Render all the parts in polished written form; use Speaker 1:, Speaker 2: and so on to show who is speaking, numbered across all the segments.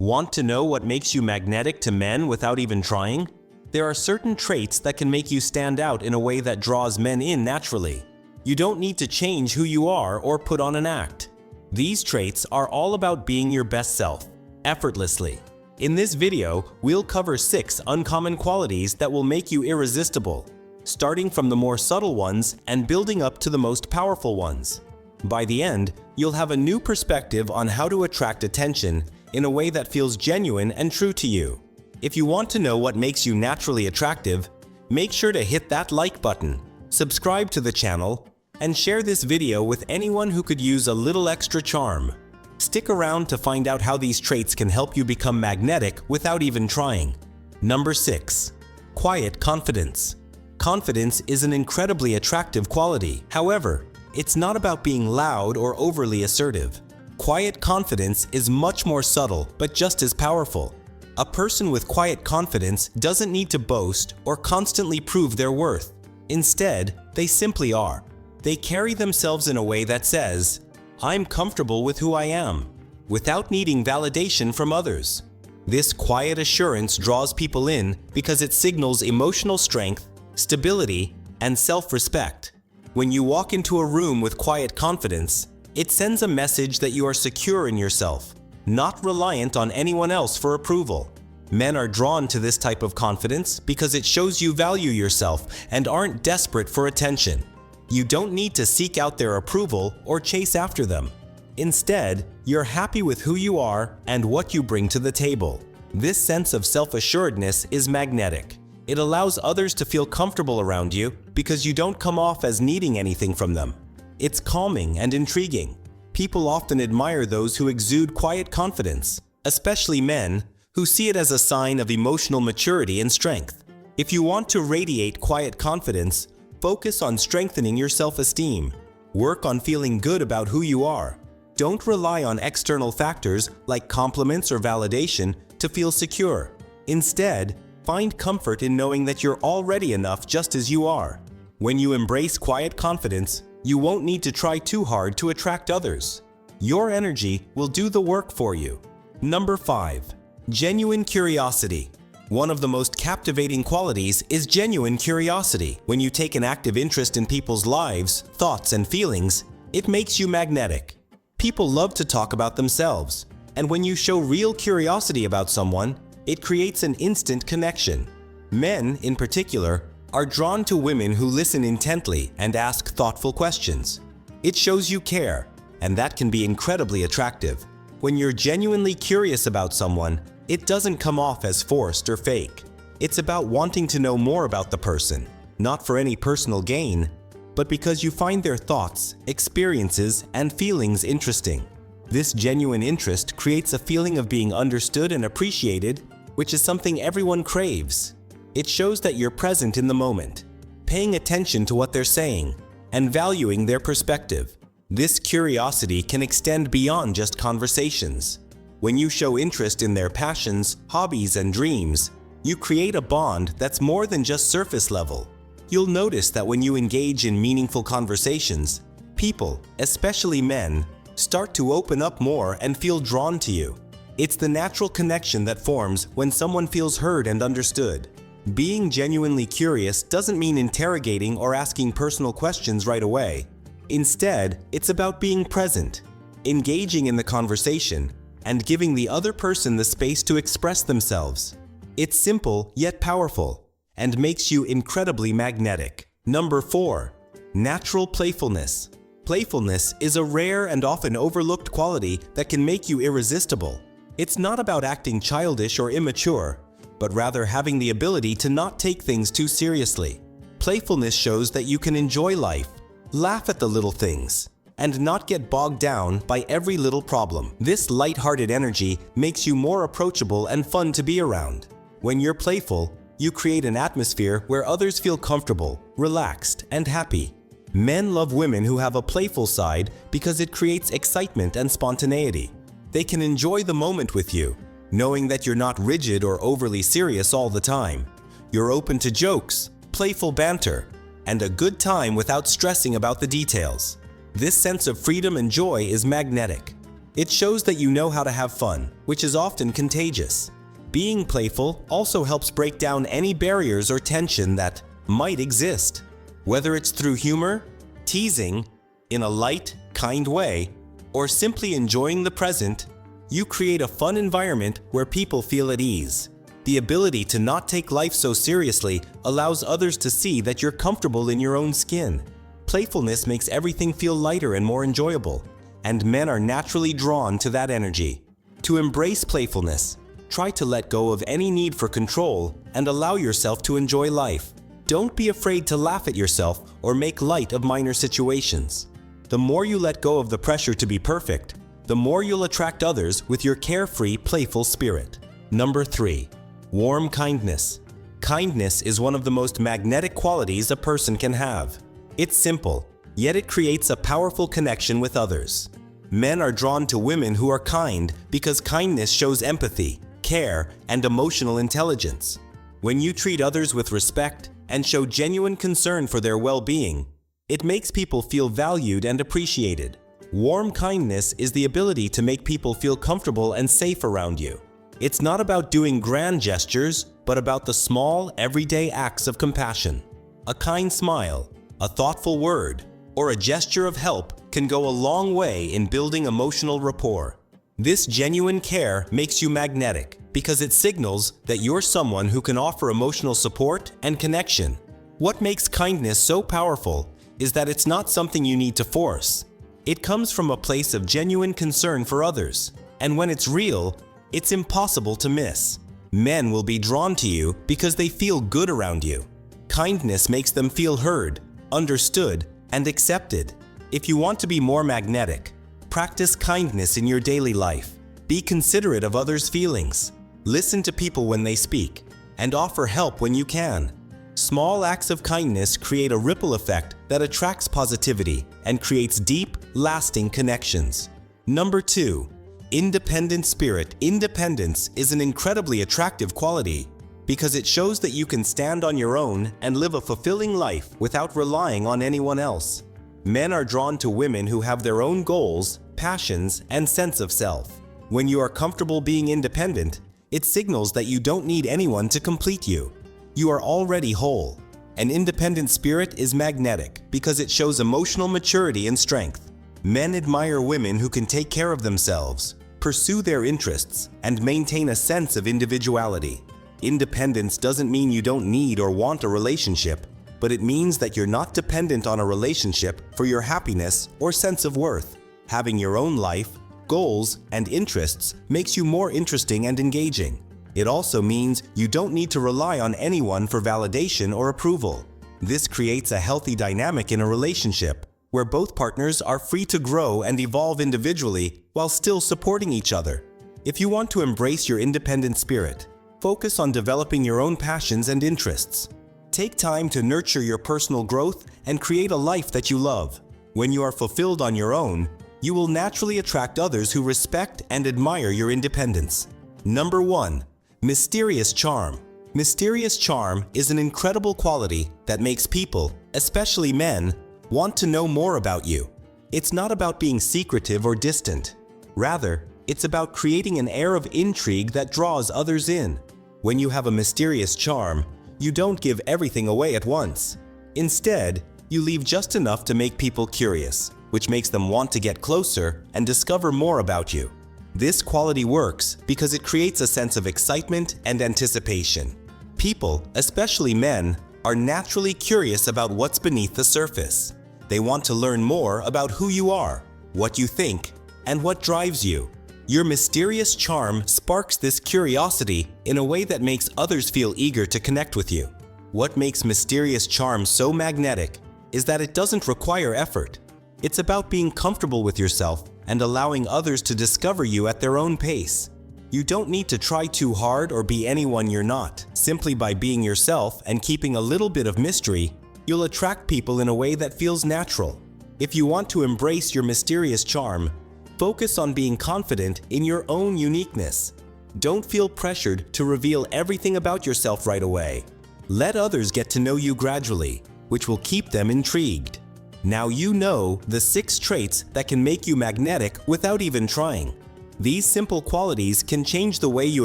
Speaker 1: Want to know what makes you magnetic to men without even trying? There are certain traits that can make you stand out in a way that draws men in naturally. You don't need to change who you are or put on an act. These traits are all about being your best self, effortlessly. In this video, we'll cover 6 uncommon qualities that will make you irresistible, starting from the more subtle ones and building up to the most powerful ones. By the end, you'll have a new perspective on how to attract attention in a way that feels genuine and true to you. If you want to know what makes you naturally attractive, make sure to hit that like button, subscribe to the channel, and share this video with anyone who could use a little extra charm. Stick around to find out how these traits can help you become magnetic without even trying. Number 6. Quiet confidence. Confidence is an incredibly attractive quality. However, it's not about being loud or overly assertive. Quiet confidence is much more subtle, but just as powerful. A person with quiet confidence doesn't need to boast or constantly prove their worth. Instead, they simply are. They carry themselves in a way that says, "I'm comfortable with who I am," without needing validation from others. This quiet assurance draws people in because it signals emotional strength, stability, and self-respect. When you walk into a room with quiet confidence, it sends a message that you are secure in yourself, not reliant on anyone else for approval. Men are drawn to this type of confidence because it shows you value yourself and aren't desperate for attention. You don't need to seek out their approval or chase after them. Instead, you're happy with who you are and what you bring to the table. This sense of self-assuredness is magnetic. It allows others to feel comfortable around you because you don't come off as needing anything from them. It's calming and intriguing. People often admire those who exude quiet confidence, especially men, who see it as a sign of emotional maturity and strength. If you want to radiate quiet confidence, focus on strengthening your self-esteem. Work on feeling good about who you are. Don't rely on external factors like compliments or validation to feel secure. Instead, find comfort in knowing that you're already enough just as you are. When you embrace quiet confidence, you won't need to try too hard to attract others. Your energy will do the work for you. Number 5. Genuine curiosity. One of the most captivating qualities is genuine curiosity. When you take an active interest in people's lives, thoughts, and feelings, it makes you magnetic. People love to talk about themselves, and when you show real curiosity about someone, it creates an instant connection. Men, in particular, are drawn to women who listen intently and ask thoughtful questions. It shows you care, and that can be incredibly attractive. When you're genuinely curious about someone, it doesn't come off as forced or fake. It's about wanting to know more about the person, not for any personal gain, but because you find their thoughts, experiences, and feelings interesting. This genuine interest creates a feeling of being understood and appreciated, which is something everyone craves. It shows that you're present in the moment, paying attention to what they're saying, and valuing their perspective. This curiosity can extend beyond just conversations. When you show interest in their passions, hobbies, and dreams, you create a bond that's more than just surface level. You'll notice that when you engage in meaningful conversations, people, especially men, start to open up more and feel drawn to you. It's the natural connection that forms when someone feels heard and understood. Being genuinely curious doesn't mean interrogating or asking personal questions right away. Instead, it's about being present, engaging in the conversation, and giving the other person the space to express themselves. It's simple yet powerful, and makes you incredibly magnetic. Number 4. Natural playfulness. Playfulness is a rare and often overlooked quality that can make you irresistible. It's not about acting childish or immature, but rather having the ability to not take things too seriously. Playfulness shows that you can enjoy life, laugh at the little things, and not get bogged down by every little problem. This lighthearted energy makes you more approachable and fun to be around. When you're playful, you create an atmosphere where others feel comfortable, relaxed, and happy. Men love women who have a playful side because it creates excitement and spontaneity. They can enjoy the moment with you, knowing that you're not rigid or overly serious all the time. You're open to jokes, playful banter, and a good time without stressing about the details. This sense of freedom and joy is magnetic. It shows that you know how to have fun, which is often contagious. Being playful also helps break down any barriers or tension that might exist. Whether it's through humor, teasing, in a light, kind way, or simply enjoying the present, you create a fun environment where people feel at ease. The ability to not take life so seriously allows others to see that you're comfortable in your own skin. Playfulness makes everything feel lighter and more enjoyable, and men are naturally drawn to that energy. To embrace playfulness, try to let go of any need for control and allow yourself to enjoy life. Don't be afraid to laugh at yourself or make light of minor situations. The more you let go of the pressure to be perfect, the more you'll attract others with your carefree, playful spirit. Number 3. Warm kindness. Kindness is one of the most magnetic qualities a person can have. It's simple, yet it creates a powerful connection with others. Men are drawn to women who are kind because kindness shows empathy, care, and emotional intelligence. When you treat others with respect and show genuine concern for their well-being, it makes people feel valued and appreciated. Warm kindness is the ability to make people feel comfortable and safe around you. It's not about doing grand gestures, but about the small, everyday acts of compassion. A kind smile, a thoughtful word, or a gesture of help can go a long way in building emotional rapport. This genuine care makes you magnetic because it signals that you're someone who can offer emotional support and connection. What makes kindness so powerful is that it's not something you need to force. It comes from a place of genuine concern for others, and when it's real, it's impossible to miss. Men will be drawn to you because they feel good around you. Kindness makes them feel heard, understood, and accepted. If you want to be more magnetic, practice kindness in your daily life. Be considerate of others' feelings. Listen to people when they speak, and offer help when you can. Small acts of kindness create a ripple effect that attracts positivity and creates deep, lasting connections. Number 2. Independent spirit. Independence is an incredibly attractive quality because it shows that you can stand on your own and live a fulfilling life without relying on anyone else. Men are drawn to women who have their own goals, passions, and sense of self. When you are comfortable being independent, it signals that you don't need anyone to complete you. You are already whole. An independent spirit is magnetic because it shows emotional maturity and strength. Men admire women who can take care of themselves, pursue their interests, and maintain a sense of individuality. Independence doesn't mean you don't need or want a relationship, but it means that you're not dependent on a relationship for your happiness or sense of worth. Having your own life, goals, and interests makes you more interesting and engaging. It also means you don't need to rely on anyone for validation or approval. This creates a healthy dynamic in a relationship where both partners are free to grow and evolve individually while still supporting each other. If you want to embrace your independent spirit, focus on developing your own passions and interests. Take time to nurture your personal growth and create a life that you love. When you are fulfilled on your own, you will naturally attract others who respect and admire your independence. Number 1. Mysterious charm. Mysterious charm is an incredible quality that makes people, especially men, want to know more about you. It's not about being secretive or distant. Rather, it's about creating an air of intrigue that draws others in. When you have a mysterious charm, you don't give everything away at once. Instead, you leave just enough to make people curious, which makes them want to get closer and discover more about you. This quality works because it creates a sense of excitement and anticipation. People, especially men, are naturally curious about what's beneath the surface. They want to learn more about who you are, what you think, and what drives you. Your mysterious charm sparks this curiosity in a way that makes others feel eager to connect with you. What makes mysterious charm so magnetic is that it doesn't require effort. It's about being comfortable with yourself and allowing others to discover you at their own pace. You don't need to try too hard or be anyone you're not. Simply by being yourself and keeping a little bit of mystery, you'll attract people in a way that feels natural. If you want to embrace your mysterious charm, focus on being confident in your own uniqueness. Don't feel pressured to reveal everything about yourself right away. Let others get to know you gradually, which will keep them intrigued. Now you know the 6 traits that can make you magnetic without even trying. These simple qualities can change the way you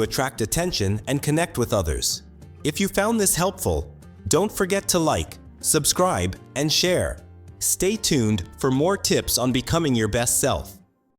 Speaker 1: attract attention and connect with others. If you found this helpful, don't forget to like, subscribe, and share. Stay tuned for more tips on becoming your best self.